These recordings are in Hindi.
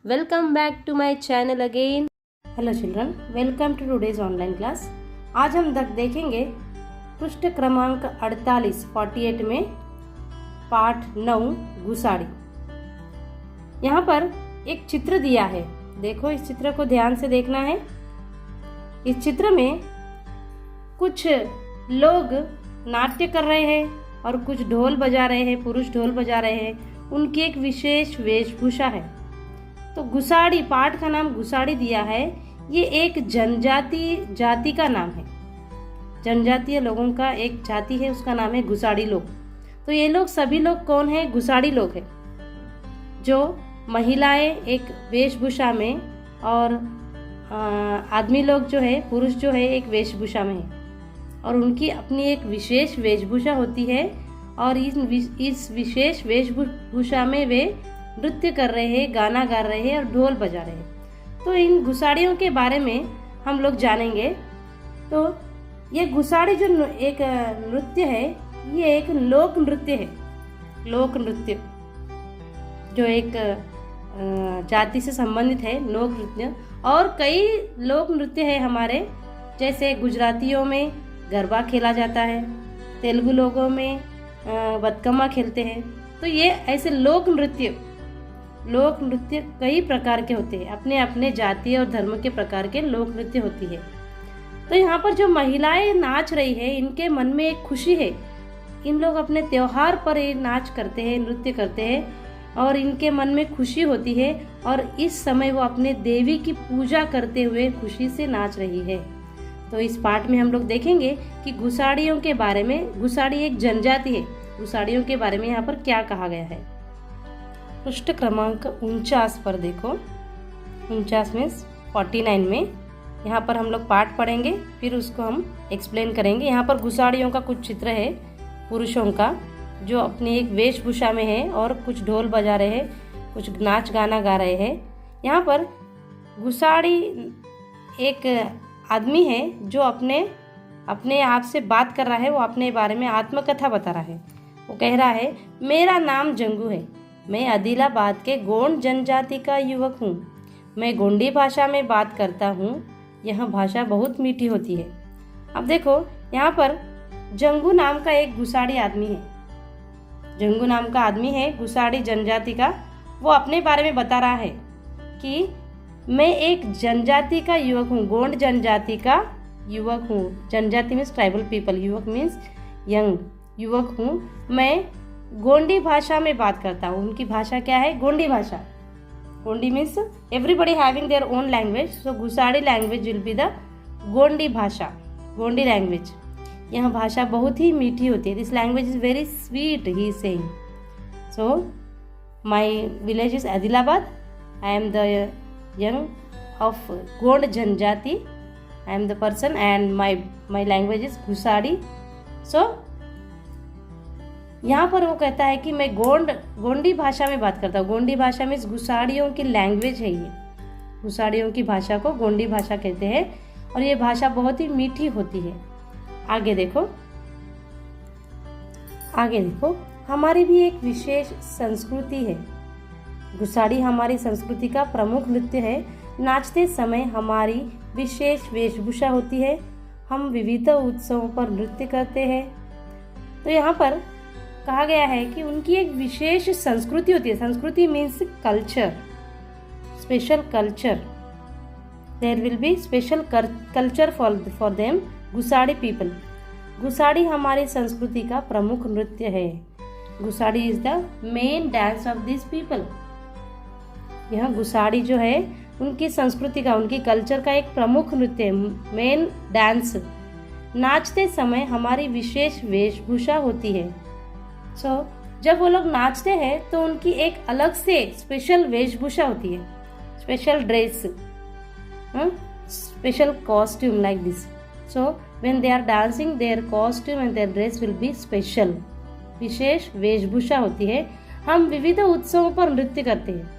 Welcome back to my channel again. Hello children, welcome to today's online class. आज हम देखेंगे पृष्ठ क्रमांक 48 में पाठ 9 गुसाड़ी। यहाँ पर एक चित्र दिया है, देखो इस चित्र को ध्यान से देखना है। इस चित्र में कुछ लोग नाट्य कर रहे हैं और कुछ ढोल बजा रहे हैं, पुरुष ढोल बजा रहे हैं। उनकी एक विशेष वेशभूषा है। तो गुसाड़ी, पाठ का नाम गुसाड़ी दिया है। ये एक जाति का नाम है, जनजातीय लोगों का एक जाति है, उसका नाम है गुसाड़ी लोग। तो ये लोग सभी लोग कौन है? गुसाड़ी लोग हैं, जो महिलाएं एक वेशभूषा में और आदमी लोग जो है, पुरुष जो है, एक वेशभूषा में है और उनकी अपनी एक विशेष वेशभूषा होती है। और इस विशेष वेशभूषा में वे नृत्य कर रहे हैं, गाना गा रहे हैं और ढोल बजा रहे हैं। तो इन गुसाड़ियों के बारे में हम लोग जानेंगे। तो ये गुसाड़ी जो एक नृत्य है, ये एक लोक नृत्य है। लोक नृत्य जो एक जाति से संबंधित है, लोक नृत्य। और कई लोक नृत्य है हमारे, जैसे गुजरातियों में गरबा खेला जाता है, तेलुगु लोगों में बतकम्मा खेलते हैं। तो ये ऐसे लोक नृत्य कई प्रकार के होते हैं, अपने अपने जाति और धर्म के प्रकार के लोक नृत्य होती है। तो यहाँ पर जो महिलाएं नाच रही है, इनके मन में एक खुशी है। इन लोग अपने त्योहार पर ये नाच करते हैं, नृत्य करते हैं और इनके मन में खुशी होती है। और इस समय वो अपने देवी की पूजा करते हुए खुशी से नाच रही है। तो इस पाठ में हम लोग देखेंगे कि गुसाड़ियों के बारे में, गुसाड़ी एक जनजाति है, गुसाड़ियों के बारे में यहाँ पर क्या कहा गया है। पृष्ठ क्रमांक 49 पर देखो, 49 में 49 में यहाँ पर हम लोग पाठ पढ़ेंगे, फिर उसको हम एक्सप्लेन करेंगे। यहाँ पर गुसाड़ियों का कुछ चित्र है, पुरुषों का, जो अपनी एक वेशभूषा में है और कुछ ढोल बजा रहे हैं, कुछ नाच गाना गा रहे हैं। यहाँ पर गुसाड़ी एक आदमी है जो अपने आप से बात कर रहा है, वो अपने बारे में आत्मकथा बता रहा है। वो कह रहा है, मेरा नाम जंगू है, मैं आदिलाबाद के गोंड जनजाति का युवक हूँ। मैं गोंडी भाषा में बात करता हूँ, यह भाषा बहुत मीठी होती है। अब देखो यहाँ पर जंगू नाम का एक गुसाड़ी आदमी है, जंगू नाम का आदमी है गुसाड़ी जनजाति का। वो अपने बारे में बता रहा है कि मैं एक जनजाति का युवक हूँ, गोंड जनजाति का युवक हूँ। जनजाति मीन्स ट्राइबल पीपल, युवक मीन्स यंग, युवक हूँ। मैं गोंडी भाषा में बात करता हूँ। उनकी भाषा क्या है? गोंडी भाषा। Gondi means everybody having their own language, so Gusadi language will be the Gondi भाषा, गोंडी लैंग्वेज। यह भाषा बहुत ही मीठी होती है। This language is very sweet, he is saying. So my village is Adilabad, I am the young of Gond janjati, I am the person and my language is Gusadi. So यहाँ पर वो कहता है कि मैं गोंडी भाषा में बात करता हूँ। गोंडी भाषा में गुसाड़ियों की लैंग्वेज है। ये गुसाड़ियों की भाषा को गोंडी भाषा कहते हैं और ये भाषा बहुत ही मीठी होती है। आगे देखो, हमारी भी एक विशेष संस्कृति है। गुसाड़ी हमारी संस्कृति का प्रमुख नृत्य है। नाचते समय हमारी विशेष वेशभूषा होती है। हम विविध उत्सवों पर नृत्य करते हैं। तो यहाँ पर कहा गया है कि उनकी एक विशेष संस्कृति होती है। Sanskriti means culture, special culture. There will be special culture for them, Gusadi people. Gusadi हमारी संस्कृति का प्रमुख नृत्य है। Gusadi is the main dance of this people. यह गुसाड़ी जो है उनकी संस्कृति का, उनकी कल्चर का एक प्रमुख नृत्य है, मेन डांस। नाचते समय हमारी विशेष वेशभूषा होती है। जब वो लोग नाचते हैं तो उनकी एक अलग से स्पेशल वेशभूषा होती है, special dress, special costume like this. So when they are dancing, their costume and their dress will be special, विशेष वेशभूषा होती है। हम विविध उत्सवों पर नृत्य करते हैं,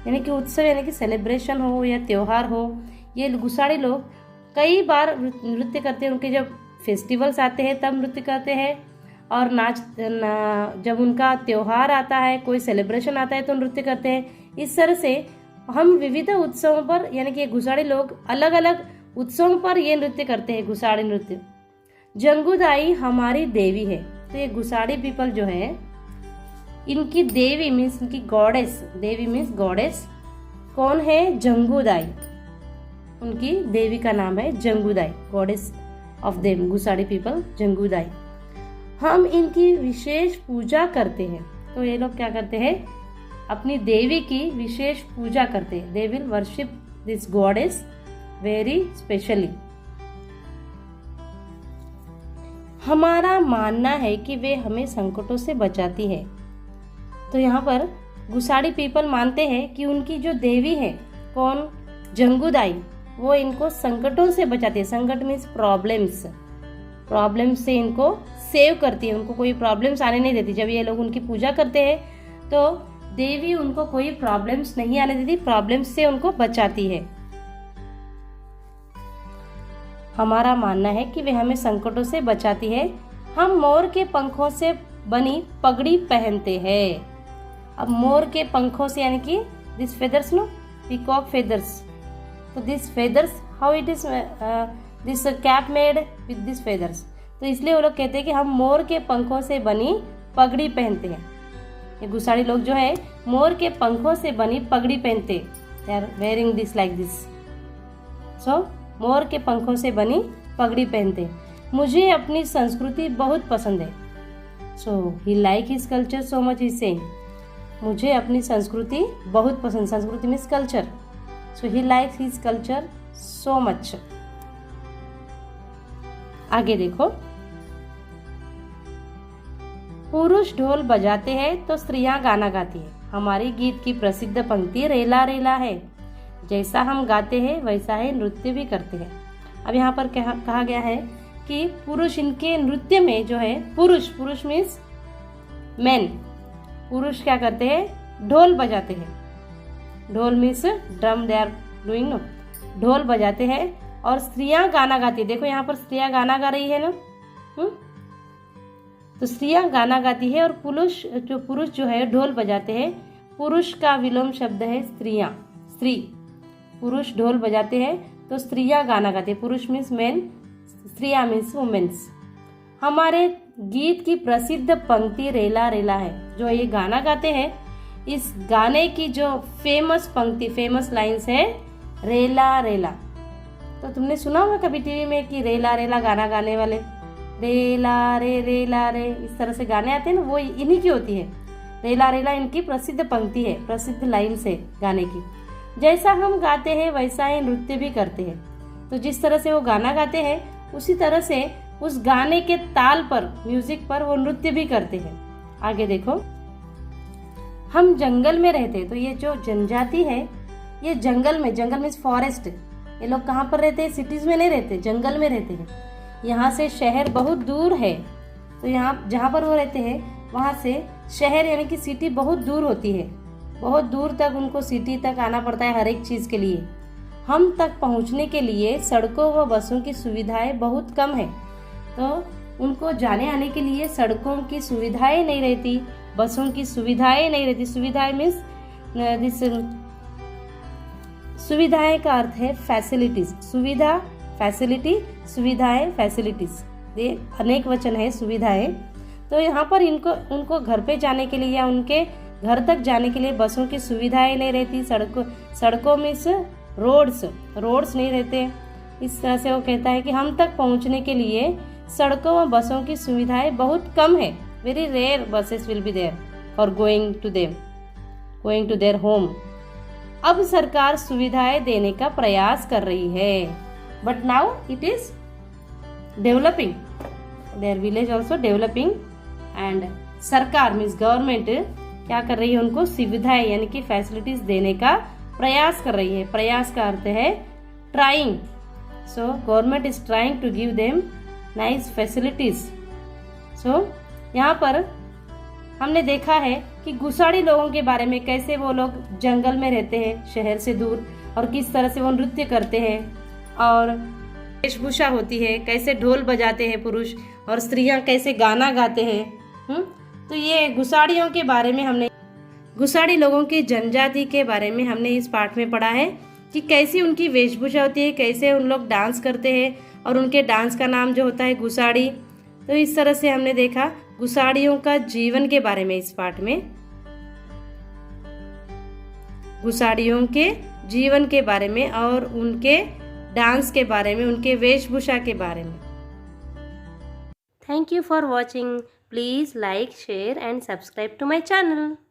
यानी कि उत्सव यानी कि सेलिब्रेशन हो या त्योहार हो, ये गुसाड़ी लोग कई बार नृत्य करते हैं। उनके जब फेस्टिवल्स आते हैं तब नृत्य करते हैं, और जब उनका त्योहार आता है, कोई सेलिब्रेशन आता है तो नृत्य करते हैं। इस तरह से हम विविध उत्सवों पर, यानी कि घुसाड़ी लोग अलग अलग उत्सवों पर ये नृत्य करते हैं, घुसाड़ी नृत्य। जंगूदाई हमारी देवी है। तो ये घुसाड़ी पीपल जो है, इनकी देवी मीन्स इनकी गॉडेस, देवी मीन्स गॉडेस कौन है? जंगूदाई। उनकी देवी का नाम है जंगूदाई, गॉडेस ऑफ देम, घुसाड़ी पीपल जंगूदाई। हम इनकी विशेष पूजा करते हैं। तो ये लोग क्या करते हैं? अपनी देवी की विशेष पूजा करते हैं। They will worship this goddess very specially. हमारा मानना है कि वे हमें संकटों से बचाती है। तो यहाँ पर घुसाड़ी पीपल मानते हैं कि उनकी जो देवी है कौन? जंगूदाई, वो इनको संकटों से बचाती है। संकट मीन्स प्रॉब्लम्स, प्रॉब्लम्स से इनको सेव करती है, उनको कोई प्रॉब्लम्स आने नहीं देती। जब ये लोग उनकी पूजा करते हैं तो देवी उनको कोई प्रॉब्लम्स नहीं आने देती, प्रॉब्लम्स से उनको बचाती है। हमारा मानना है कि वे हमें संकटों से बचाती है। हम मोर के पंखों से बनी पगड़ी पहनते हैं। अब मोर के पंखों से, यानी कि this feathers, no, peacock feathers. तो this feathers, how it is this cap made with this feathers. तो इसलिए वो लोग कहते हैं कि हम मोर के पंखों से बनी पगड़ी पहनते हैं। ये घुसाड़ी लोग जो है मोर के पंखों से बनी पगड़ी पहनते, they are wearing this like this. So मोर के पंखों से बनी पगड़ी पहनते। मुझे अपनी संस्कृति बहुत पसंद है। So he like his culture so much, he saying मुझे अपनी संस्कृति बहुत पसंद। Sanskriti means culture. So he likes his culture so much. आगे देखो, पुरुष ढोल बजाते हैं तो स्त्रियां गाना गाती है। हमारी गीत की प्रसिद्ध पंक्ति रेला रेला है। जैसा हम गाते हैं वैसा ही नृत्य भी करते हैं। अब यहाँ पर कहा गया है कि पुरुष इनके नृत्य में जो है, पुरुष मीन्स मैन, पुरुष क्या करते हैं? ढोल बजाते हैं। ढोल means drum, they are doing, no, ढोल बजाते हैं। और स्त्रियां गाना गाती है। देखो यहाँ पर स्त्रियां गाना गा रही है ना, तो स्त्रियां गाना गाती है और पुरुष जो है ढोल बजाते हैं। पुरुष का विलोम शब्द है स्त्रियां, स्त्री। पुरुष ढोल बजाते हैं तो स्त्रियां गाना गाती है। पुरुष मीन्स मैन, स्त्रियां मीन्स वुमेन्स। हमारे गीत की प्रसिद्ध पंक्ति रेला रेला है। जो ये गाना गाते हैं, इस गाने की जो फेमस पंक्ति, फेमस लाइन्स है रेला रेला। तो तुमने सुना होगा कभी टीवी में कि रेला रेला गाना गाने वाले, रेला रे, इस तरह से गाने आते हैं ना, वो इन्हीं की होती है। रेला रेला इनकी प्रसिद्ध पंक्ति है, प्रसिद्ध लाइन्स है गाने की। जैसा हम गाते हैं वैसा ही नृत्य भी करते हैं। तो जिस तरह से वो गाना गाते हैं उसी तरह से उस गाने के ताल पर, म्यूजिक पर वो नृत्य भी करते हैं। आगे देखो, हम जंगल में रहते हैं। तो ये जो जनजाति है ये जंगल में, जंगल मीन्स फॉरेस्ट। ये लोग कहाँ पर रहते हैं? सिटीज में नहीं रहते, जंगल में रहते हैं। यहाँ से शहर बहुत दूर है। तो यहाँ जहाँ पर वो रहते हैं वहाँ से शहर यानी कि सिटी बहुत दूर होती है। बहुत दूर तक उनको सिटी तक आना पड़ता है हर एक चीज़ के लिए। हम तक पहुँचने के लिए सड़कों व बसों की सुविधाएं बहुत कम है। तो उनको जाने आने के लिए सड़कों की सुविधाएं नहीं रहती, बसों की सुविधाएं नहीं रहती। सुविधाएं मीन्स दिस, सुविधाएं का अर्थ है फैसिलिटीज। सुविधा, फैसिलिटी, सुविधाएं, फैसिलिटीज, ये अनेक वचन है सुविधाएं। तो यहाँ पर उनको घर पे जाने के लिए या उनके घर तक जाने के लिए बसों की सुविधाएं नहीं रहती। सड़कों मीन्स रोड्स नहीं रहते। इस तरह से वो कहता है कि हम तक पहुँचने के लिए सड़कों व बसों की सुविधाएं बहुत कम है। Very rare buses will be there for going to there home. अब सरकार सुविधाएं देने का प्रयास कर रही है, but now it is developing, there village also developing. And सरकार मीन्स गवर्नमेंट क्या कर रही है? उनको सुविधाएं यानी कि फैसिलिटीज देने का प्रयास कर रही है। प्रयास का अर्थ है trying. So government is trying to give them nice facilities. So यहाँ पर हमने देखा है कि घुसाड़ी लोगों के बारे में, कैसे वो लोग जंगल में रहते हैं शहर से दूर, और किस तरह से वो नृत्य करते हैं और वेशभूषा होती है, कैसे ढोल बजाते हैं पुरुष और स्त्रियां कैसे गाना गाते हैं। तो ये घुसाड़ियों के बारे में हमने गुसाड़ी लोगों की जनजाति के बारे में हमने इस पाठ में पढ़ा है कि कैसी उनकी वेशभूषा होती है, कैसे उन लोग डांस करते हैं और उनके डांस का नाम जो होता है गुसाड़ी। तो इस तरह से हमने देखा गुसाड़ियों का जीवन के बारे में इस पाठ में, गुसाड़ियों के जीवन के बारे में और उनके डांस के बारे में, उनके वेशभूषा के बारे में। Thank you for watching. Please like, share and subscribe to my channel.